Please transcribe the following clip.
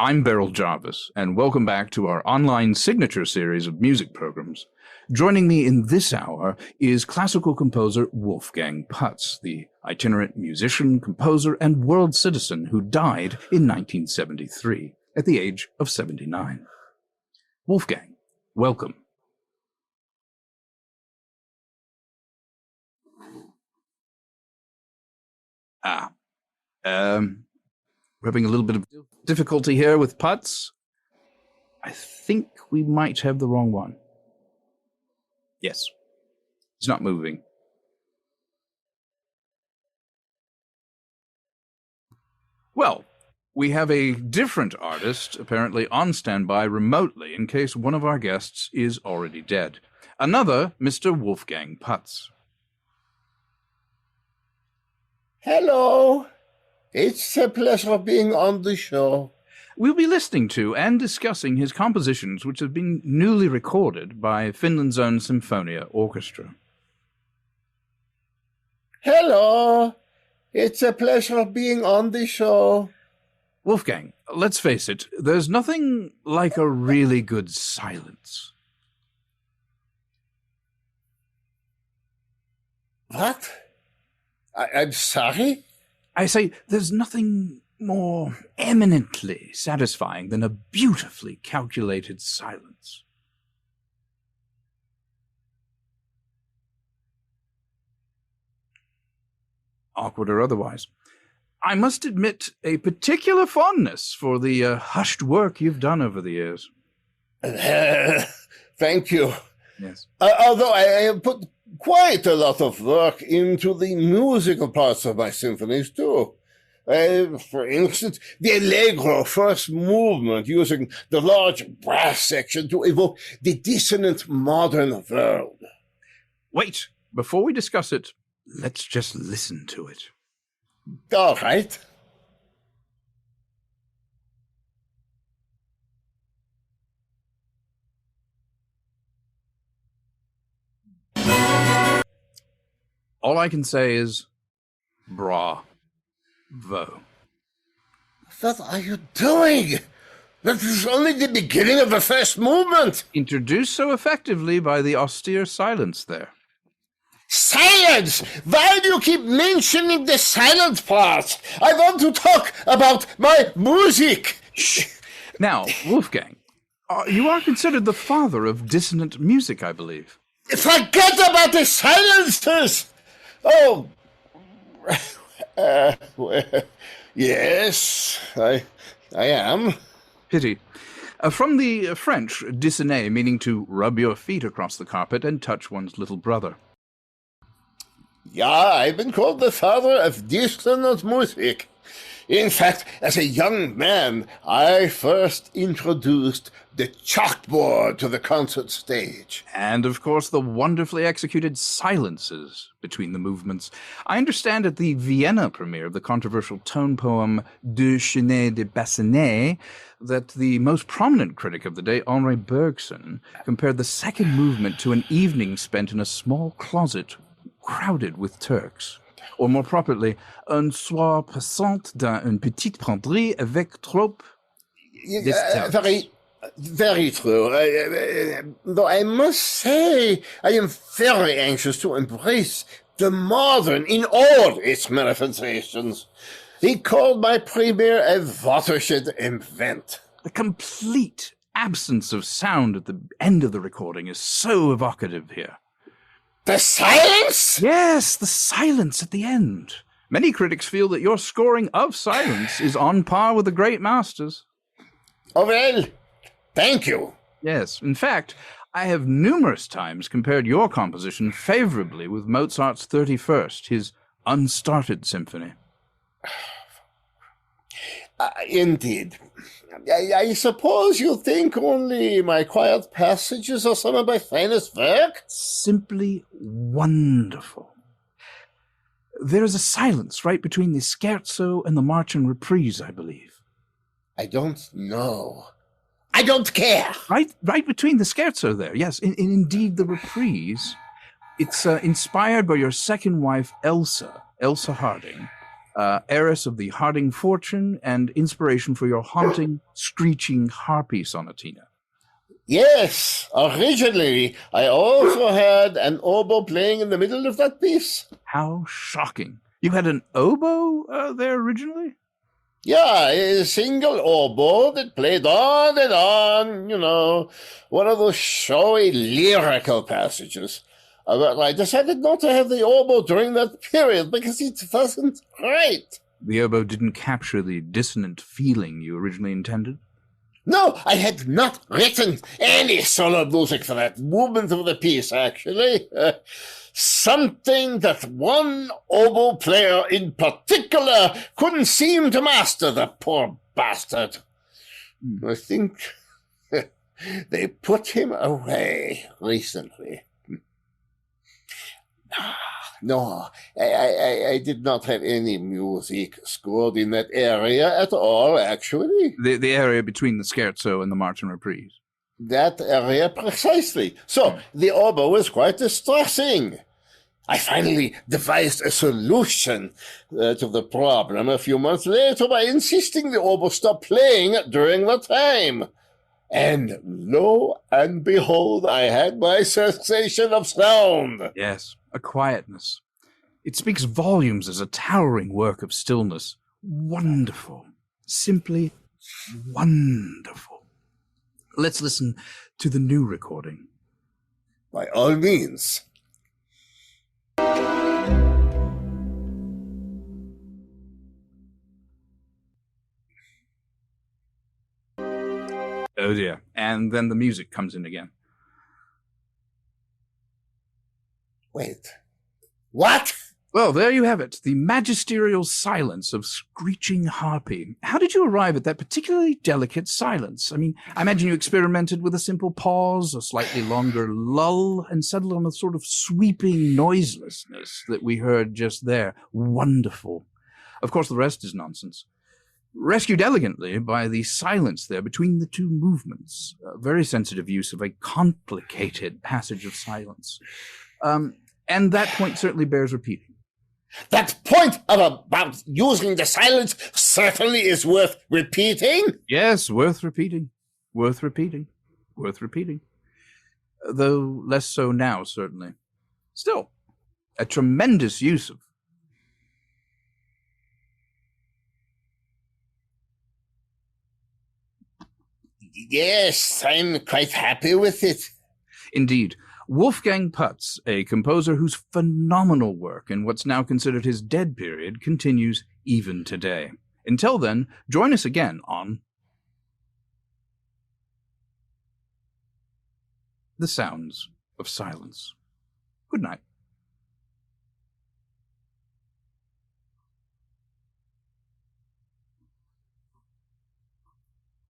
I'm Beryl Jarvis, and welcome back to our online signature series of music programs. Joining me in this hour is classical composer Wolfgang Putz, the itinerant musician, composer, and world citizen who died in 1973 at the age of 79. Wolfgang, welcome. We're having a little bit of difficulty here with Putz. I think we might have the wrong one. Yes. He's not moving. Well, we have a different artist apparently on standby remotely in case one of our guests is already dead. Another Mr. Wolfgang Putz. Hello. It's a pleasure being on the show. We'll be listening to and discussing his compositions, which have been newly recorded by Finland's own Symphonia Orchestra. Hello. It's a pleasure being on the show. Wolfgang, let's face it, there's nothing like a really good silence. What? I'm sorry? I say there's nothing more eminently satisfying than a beautifully calculated silence. Awkward or otherwise. I must admit a particular fondness for the hushed work you've done over the years. Thank you. Yes. Although I have put quite a lot of work into the musical parts of my symphonies, too. For instance, the Allegro first movement, using the large brass section to evoke the dissonant modern world. Wait, before we discuss it, let's just listen to it. All right. All I can say is, bravo. What are you doing? That is only the beginning of the first movement. Introduced so effectively by the austere silence there. Silence! Why do you keep mentioning the silent part? I want to talk about my music. Shh. Now, Wolfgang, you are considered the father of dissonant music, I believe. Forget about the silences! Oh, well, yes, I am. Pity. From the French, dissonner, meaning to rub your feet across the carpet and touch one's little brother. Yeah, I've been called the father of dissonant music. In fact, as a young man, I first introduced the chalkboard to the concert stage. And, of course, the wonderfully executed silences between the movements. I understand at the Vienna premiere of the controversial tone poem De Chenet de Bassanet that the most prominent critic of the day, Henri Bergson, compared the second movement to an evening spent in a small closet crowded with Turks. Or more properly, un soir passant dans une petite penderie avec trop Very, very true. Though I must say, I am very anxious to embrace the modern in all its manifestations. He called my premiere a watershed event. The complete absence of sound at the end of the recording is so evocative here. The silence? Yes, the silence at the end. Many critics feel that your scoring of silence is on par with the great masters. Oh, well, thank you. Yes, in fact, I have numerous times compared your composition favorably with Mozart's 31st, his unstarted symphony. Indeed. I suppose you think only my quiet passages are some of my finest work? Simply wonderful. There is a silence right between the scherzo and the march and reprise, I believe. I don't know. I don't care. Right between the scherzo there, yes. Indeed, the reprise, it's inspired by your second wife, Elsa Harding, heiress of the Harding fortune and inspiration for your haunting, screeching harpy sonatina. Yes, originally I also had an oboe playing in the middle of that piece. How shocking. You had an oboe there originally? Yeah, a single oboe that played on and on, one of those showy lyrical passages. But I decided not to have the oboe during that period because it wasn't right. The oboe didn't capture the dissonant feeling you originally intended? No, I had not written any solo music for that movement of the piece, actually. Something that one oboe player in particular couldn't seem to master, the poor bastard. I think they put him away recently. No, I did not have any music scored in that area at all, actually. The area between the scherzo and the march and reprise. That area precisely. So the oboe was quite distressing. I finally devised a solution to the problem a few months later by insisting the oboe stop playing during the time. And lo and behold, I had my cessation of sound. Yes, a quietness. It speaks volumes as a towering work of stillness. Wonderful. Simply wonderful. Let's listen to the new recording. By all means. Oh dear. And then the music comes in again. Wait. What? Well, there you have it. The magisterial silence of screeching harpy. How did you arrive at that particularly delicate silence? I mean, I imagine you experimented with a simple pause, a slightly longer lull, and settled on a sort of sweeping noiselessness that we heard just there. Wonderful. Of course, the rest is nonsense. Rescued elegantly by the silence there between the two movements. A very sensitive use of a complicated passage of silence. And that point certainly bears repeating. That point about using the silence certainly is worth repeating? Yes, worth repeating. Worth repeating. Worth repeating. Though less so now, certainly. Still, a tremendous use of. Yes, I'm quite happy with it. Indeed. Wolfgang Putz, a composer whose phenomenal work in what's now considered his dead period, continues even today. Until then, join us again on The Sounds of Silence. Good night.